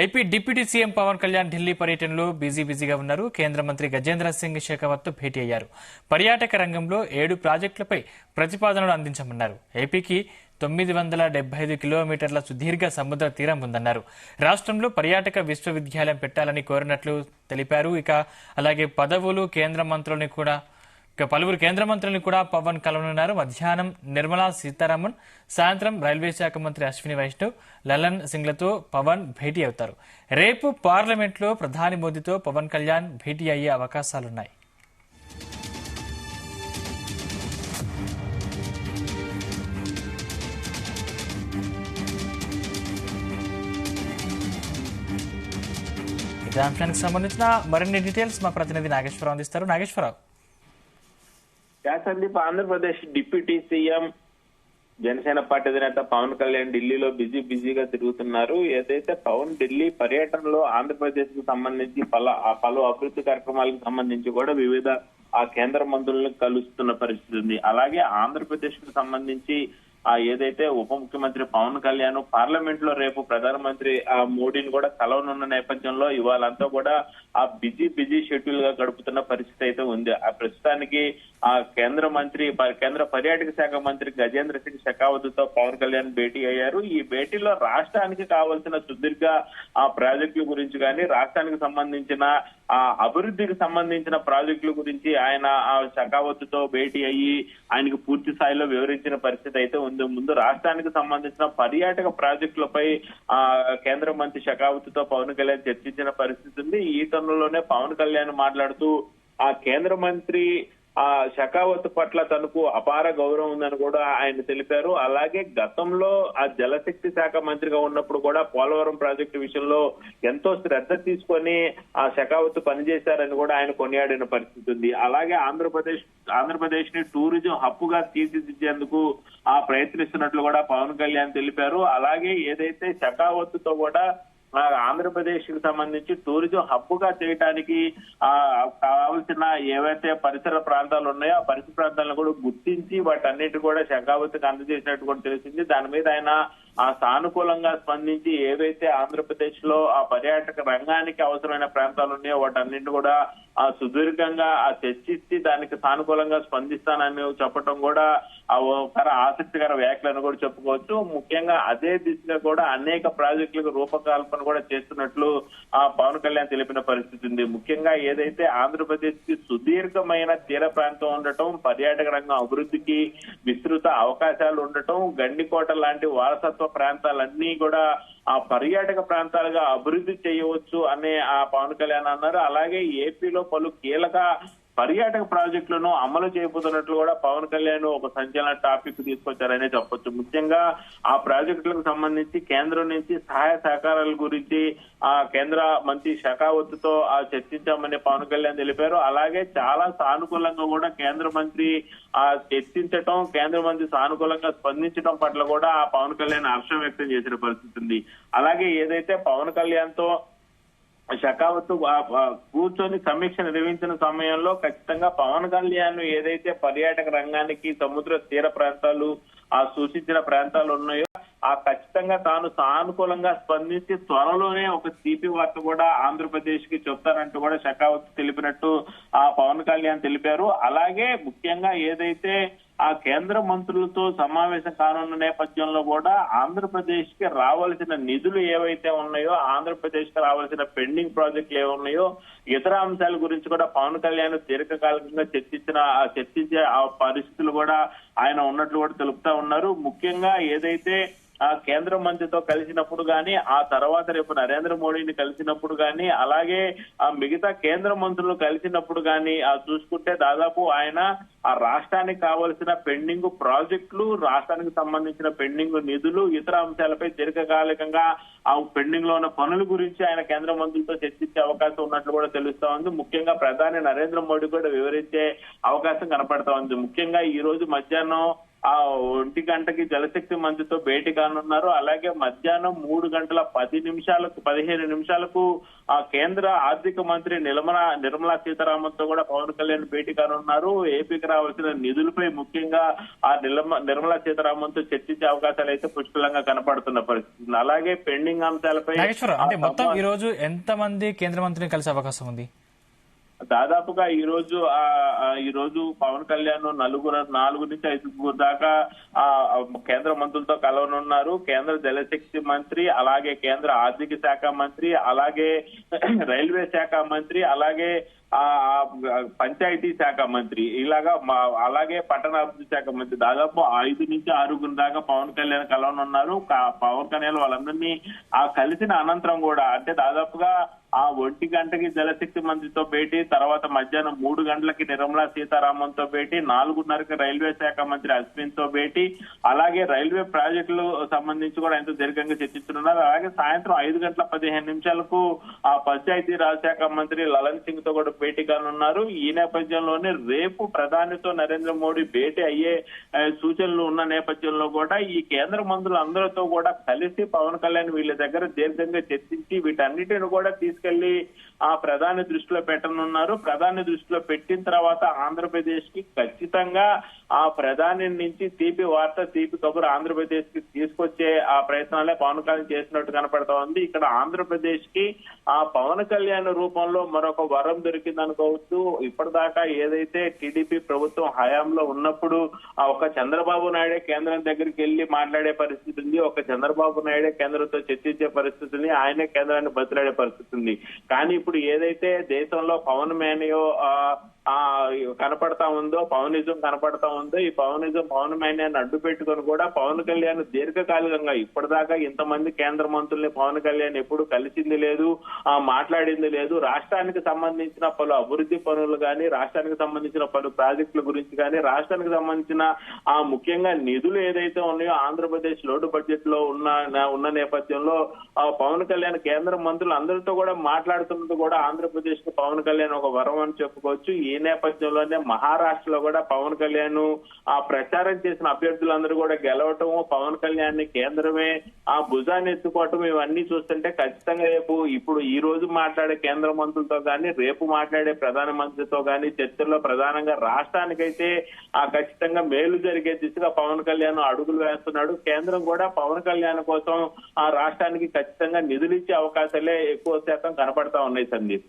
AP deputy CM Pawan Kalyan Delhi పర్యటనలో బిజీగా ఉన్నారు. కేంద్ర మంత్రి గజేంద్ర సింగ్ షెకావత్తో భేటీ అయ్యారు. పర్యాటక రంగంలో 7 ప్రాజెక్టులపై ప్రతిపాదనలు అందించమన్నారు. ఏపీకి 975 కిలోమీటర్ల సుదీర్ఘ సముద్ర తీరం ఉందన్నారు. రాష్ట్రంలో పర్యాటక విశ్వవిద్యాలయం పెట్టాలని కోరినట్లు తెలిపారు. అలాగే పలువురు కేంద్ర మంత్రులను కూడా పవన్ కలవనున్నారు. మధ్యాహ్నం నిర్మలా సీతారామన్, సాయంత్రం రైల్వే శాఖ మంత్రి అశ్విని వైష్ణవ్, లలన్ సింగ్లతో పవన్ భేటీ అవుతారు. రేపు పార్లమెంట్లో ప్రధాని మోదీతో పవన్ కళ్యాణ్ భేటీ అయ్యే అవకాశాలున్నాయి. ఇదే అంశానికి సంబంధించిన మరిన్ని డీటెయిల్స్ మా ప్రతినిధి నాగేశ్వరరావు అందిస్తారు. Nageswara Rao. Sandeep, Andhra Pradesh deputy CM Janasena party అధినేత పవన్ కళ్యాణ్ ఢిల్లీలో బిజీగా తిరుగుతున్నారు. ఏదైతే పవన్ ఢిల్లీ పర్యటనలో ఆంధ్రప్రదేశ్ కు సంబంధించి పలు అభివృద్ధి కార్యక్రమాలకు సంబంధించి కూడా వివిధ కేంద్ర మంత్రులను కలుస్తున్న పరిస్థితి ఉంది. అలాగే ఆంధ్రప్రదేశ్ కు సంబంధించి ఏదైతే ఉప ముఖ్యమంత్రి పవన్ కళ్యాణ్ పార్లమెంట్ లో రేపు ప్రధానమంత్రి మోడీని కూడా కలవనున్న నేపథ్యంలో ఇవాళంతా కూడా బిజీ షెడ్యూల్ గా గడుపుతున్న పరిస్థితి అయితే ఉంది. ప్రస్తుతానికి కేంద్ర పర్యాటక శాఖ మంత్రి గజేంద్ర సింగ్ షెకావత్ తో పవన్ కళ్యాణ్ భేటీ అయ్యారు. ఈ భేటీలో రాష్ట్రానికి కావాల్సిన సుదీర్ఘ ప్రాజెక్టుల గురించి కానీ, రాష్ట్రానికి సంబంధించిన అభివృద్ధికి సంబంధించిన ప్రాజెక్టుల గురించి ఆయన షెకావత్ తో భేటీ అయ్యి ఆయనకు పూర్తి స్థాయిలో వివరించిన పరిస్థితి అయితే ఉంది. ముందు రాష్ట్రానికి సంబంధించిన పర్యాటక ప్రాజెక్టులపై కేంద్ర మంత్రి షెకావత్ తో పవన్ కళ్యాణ్ చర్చించిన పరిస్థితి ఉంది. ఈ తరుణంలోనే పవన్ కళ్యాణ్ మాట్లాడుతూ కేంద్ర మంత్రి షెకావత్ పట్ల తనకు అపార గౌరవం ఉందని కూడా ఆయన తెలిపారు. అలాగే గతంలో జలశక్తి శాఖ మంత్రిగా ఉన్నప్పుడు కూడా పోలవరం ప్రాజెక్టు విషయంలో ఎంతో శ్రద్ధ తీసుకొని షెకావత్ పనిచేశారని కూడా ఆయన కొనియాడిన పరిస్థితి ఉంది. అలాగే ఆంధ్రప్రదేశ్ ని టూరిజం హబ్ గా తీర్చిదిద్దేందుకు ప్రయత్నిస్తున్నట్లు కూడా పవన్ కళ్యాణ్ తెలిపారు. అలాగే ఏదైతే షెకావత్ తో కూడా ఆంధ్రప్రదేశ్ కి సంబంధించి టూరిజం హబ్ గా చేయడానికి కావాల్సిన ఏవైతే పరిసర ప్రాంతాలు ఉన్నాయో ఆ పరిసర ప్రాంతాలను కూడా గుర్తించి వాటన్నిటి కూడా షెకావత్ కి అందజేసినట్టు కూడా తెలిసింది. దాని మీద ఆయన సానుకూలంగా స్పందించి ఏవైతే ఆంధ్రప్రదేశ్ లో పర్యాటక రంగానికి అవసరమైన ప్రాంతాలు ఉన్నాయో వాటన్నింటి కూడా సుదీర్ఘంగా చర్చించి దానికి సానుకూలంగా స్పందిస్తానని చెప్పడం కూడా ఒక ఆసక్తికర వ్యాఖ్యలను కూడా చెప్పుకోవచ్చు. ముఖ్యంగా అదే దిశగా కూడా అనేక ప్రాజెక్టులకు రూపకల్పన కూడా చేస్తున్నట్లు పవన్ కళ్యాణ్ తెలిపిన పరిస్థితి ఉంది. ముఖ్యంగా ఏదైతే ఆంధ్రప్రదేశ్ కి సుదీర్ఘమైన తీర ప్రాంతం ఉండటం, పర్యాటక రంగం అభివృద్ధికి విస్తృత అవకాశాలు ఉండటం, గండికోట లాంటి వారసత్వ ప్రాంతాలన్నీ కూడా పర్యాటక ప్రాంతాలుగా అభివృద్ధి చేయవచ్చు అనే పవన్ కళ్యాణ్ అన్నారు. అలాగే ఏపీలో పలు కీలక పర్యాటక ప్రాజెక్టులను అమలు చేయబోతున్నట్లు కూడా పవన్ కళ్యాణ్ ఒక సంచలన టాపిక్ తీసుకొచ్చారనే చెప్పొచ్చు. ముఖ్యంగా ఆ ప్రాజెక్టులకు సంబంధించి కేంద్రం నుంచి సహాయ సహకారాల గురించి కేంద్ర మంత్రి షెకావత్ తో చర్చించామని పవన్ కళ్యాణ్ తెలిపారు. అలాగే చాలా సానుకూలంగా కూడా కేంద్ర మంత్రి చర్చించటం, కేంద్ర మంత్రి సానుకూలంగా స్పందించడం పట్ల కూడా పవన్ కళ్యాణ్ హర్షం వ్యక్తం చేసిన పరిస్థితి ఉంది. అలాగే ఏదైతే పవన్ కళ్యాణ్ తో షెకావత్ కూర్చొని సమీక్ష నిర్వహించిన సమయంలో ఖచ్చితంగా పవన్ కళ్యాణ్ ఏదైతే పర్యాటక రంగానికి సముద్ర తీర ప్రాంతాలు సూచించిన ప్రాంతాలు ఉన్నాయో ఖచ్చితంగా తాను సానుకూలంగా స్పందించి త్వరలోనే ఒక తీపి వార్త కూడా ఆంధ్రప్రదేశ్ కి చెప్తారంటూ కూడా షెకావత్ తెలిపినట్టు పవన్ కళ్యాణ్ తెలిపారు. అలాగే ముఖ్యంగా ఏదైతే కేంద్ర మంత్రులతో సమావేశం కానున్న నేపథ్యంలో కూడా ఆంధ్రప్రదేశ్ కి రావాల్సిన నిధులు ఏవైతే ఉన్నాయో, ఆంధ్రప్రదేశ్ కి రావాల్సిన పెండింగ్ ప్రాజెక్టులు ఏమున్నాయో, ఇతర అంశాల గురించి కూడా పవన్ కళ్యాణ్ దీర్ఘకాలికంగా చర్చించే పరిస్థితులు కూడా ఆయన ఉన్నట్లు కూడా తెలుపుతా ఉన్నారు. ముఖ్యంగా ఏదైతే కేంద్ర మంత్రితో కలిసినప్పుడు గాని, ఆ తర్వాత రేపు నరేంద్ర మోడీని కలిసినప్పుడు గాని, అలాగే మిగతా కేంద్ర మంత్రులు కలిసినప్పుడు గాని చూసుకుంటే దాదాపు ఆయన రాష్ట్రానికి కావాల్సిన పెండింగ్ ప్రాజెక్టులు, రాష్ట్రానికి సంబంధించిన పెండింగ్ నిధులు, ఇతర అంశాలపై దీర్ఘకాలికంగా పెండింగ్ లో ఉన్న పనుల గురించి ఆయన కేంద్ర మంత్రులతో చర్చించే అవకాశం ఉన్నట్లు కూడా తెలుస్తా ఉంది. ముఖ్యంగా ప్రధాని నరేంద్ర మోడీ కూడా వివరించే అవకాశం కనపడతా ఉంది. ముఖ్యంగా ఈ రోజు మధ్యాహ్నం ఆ 1 గంటకి జలశక్తి మంత్రితో భేటీ కానున్నారు. అలాగే మధ్యాహ్నం 3:15 ఆ కేంద్ర ఆర్థిక మంత్రి నిర్మలా సీతారామన్ తో కూడా పవన్ కళ్యాణ్ భేటీ కానున్నారు. ఏపీకి రావాల్సిన నిధులపై ముఖ్యంగా ఆ నిర్మలా సీతారామన్ తో చర్చించే అవకాశాలు అయితే పుష్కలంగా కనపడుతున్న పరిస్థితి. అలాగే పెండింగ్ అంశాలపై నాగేశ్వరరావు, అంటే మొత్తం ఈ రోజు ఎంత మంది కేంద్ర మంత్రిని కలిసే అవకాశం ఉంది? దాదాపుగా ఈ రోజు పవన్ కళ్యాణ్ 4 నుంచి 5 దాకా కేంద్ర మంత్రులతో కలవనున్నారు. కేంద్ర జలశక్తి మంత్రి, అలాగే కేంద్ర ఆర్థిక శాఖ మంత్రి, అలాగే రైల్వే శాఖ మంత్రి, అలాగే పంచాయతీ శాఖ మంత్రి, అలాగే పట్టణాభివృద్ధి శాఖ మంత్రి, దాదాపు 5 నుంచి 6 దాకా పవన్ కళ్యాణ్ కలవనున్నారు. పవన్ కళ్యాణ్ వాళ్ళందరినీ కలిసిన అనంతరం కూడా, అంటే దాదాపుగా 1 గంటకి జలశక్తి మంత్రితో భేటీ, తర్వాత మధ్యాహ్నం 3 గంటలకి నిర్మలా సీతారామన్ తో భేటీ, 4:30కి రైల్వే శాఖ మంత్రి అశ్విన్ తో భేటీ, అలాగే రైల్వే ప్రాజెక్టులు సంబంధించి కూడా ఎంతో దీర్ఘంగా చర్చిస్తున్నారు. అలాగే సాయంత్రం 5:15 ఆ పంచాయతీ రాజ్ శాఖ మంత్రి లలన్ సింగ్ తో కూడా భేటీ కానున్నారు. ఈ నేపథ్యంలోనే రేపు ప్రధానితో నరేంద్ర మోడీ భేటీ అయ్యే సూచనలు ఉన్న నేపథ్యంలో కూడా ఈ కేంద్ర మంత్రులు అందరితో కూడా కలిసి పవన్ కళ్యాణ్ వీళ్ళ దగ్గర దీర్ఘంగా చర్చించి వీటన్నిటిని కూడా తీసుకెళ్లి ఆ ప్రధాని దృష్టిలో పెట్టనున్నారు. ప్రధాని దృష్టిలో పెట్టిన తర్వాత ఆంధ్రప్రదేశ్ కి ఖచ్చితంగా ఆ ప్రధాని నుంచి తీపి వార్త, తీపి కబురు ఆంధ్రప్రదేశ్ కి తీసుకొచ్చే ఆ ప్రయత్నాలే పవన్ కళ్యాణ్ చేసినట్టు కనపడతా ఉంది. ఇక్కడ ఆంధ్రప్రదేశ్ కి ఆ పవన్ కళ్యాణ్ రూపంలో మరొక వరం దొరికింది అనుకోవచ్చు. ఇప్పటిదాకా ఏదైతే టీడీపీ ప్రభుత్వం హయాంలో ఉన్నప్పుడు ఒక చంద్రబాబు నాయుడే కేంద్రం దగ్గరికి వెళ్లి మాట్లాడే పరిస్థితి ఉంది, ఒక చంద్రబాబు నాయుడే కేంద్రంతో చర్చించే పరిస్థితి ఉంది, ఆయనే కేంద్రాన్ని బతిలాడే పరిస్థితి ఉంది. కానీ ఇప్పుడు ఏదైతే దేశంలో పవన్ మేనియో కనపడతా ఉందో, పవనిజం కనపడతా ఉందో, ఈ పవన్ మేనియాన్ని అడ్డు పెట్టుకొని కూడా పవన్ కళ్యాణ్ దీర్ఘకాలికంగా ఇప్పటిదాకా ఇంతమంది కేంద్ర మంత్రుల్ని పవన్ కళ్యాణ్ ఎప్పుడు కలిసింది లేదు, మాట్లాడింది లేదు. రాష్ట్రానికి సంబంధించిన పలు అభివృద్ధి పనులు కానీ, రాష్ట్రానికి సంబంధించిన పలు ప్రాజెక్టుల గురించి కానీ, రాష్ట్రానికి సంబంధించిన ముఖ్యంగా నిధులు ఏదైతే ఉన్నాయో ఆంధ్రప్రదేశ్ లోటు బడ్జెట్ లో ఉన్న నేపథ్యంలో పవన్ కళ్యాణ్ కేంద్ర మంత్రులు అందరితో కూడా మాట్లాడుతున్నది కూడా ఆంధ్రప్రదేశ్ కు పవన్ కళ్యాణ్ ఒక వరం అని చెప్పుకోవచ్చు. ఈ నేపథ్యంలోనే మహారాష్ట్రలో కూడా పవన్ కళ్యాణ్ ప్రచారం చేసిన అభ్యర్థులందరూ కూడా గెలవటము, పవన్ కళ్యాణ్ ని కేంద్రమే భుజాన్ని ఎత్తుకోవటం, ఇవన్నీ చూస్తుంటే ఖచ్చితంగా ఇప్పుడు ఈ రోజు మాట్లాడే కేంద్ర మంత్రులతో కానీ, రేపు మాట్లాడే ప్రధానమంత్రితో కానీ చర్చల్లో ప్రధానంగా రాష్ట్రానికైతే ఖచ్చితంగా మేలు జరిగే దిశగా పవన్ కళ్యాణ్ అడుగులు వేస్తున్నాడు. కేంద్రం కూడా పవన్ కళ్యాణ్ కోసం రాష్ట్రానికి ఖచ్చితంగా నిధులు ఇచ్చే అవకాశాలే ఎక్కువ శాతం కనపడతా ఉన్నాయి సందీప్.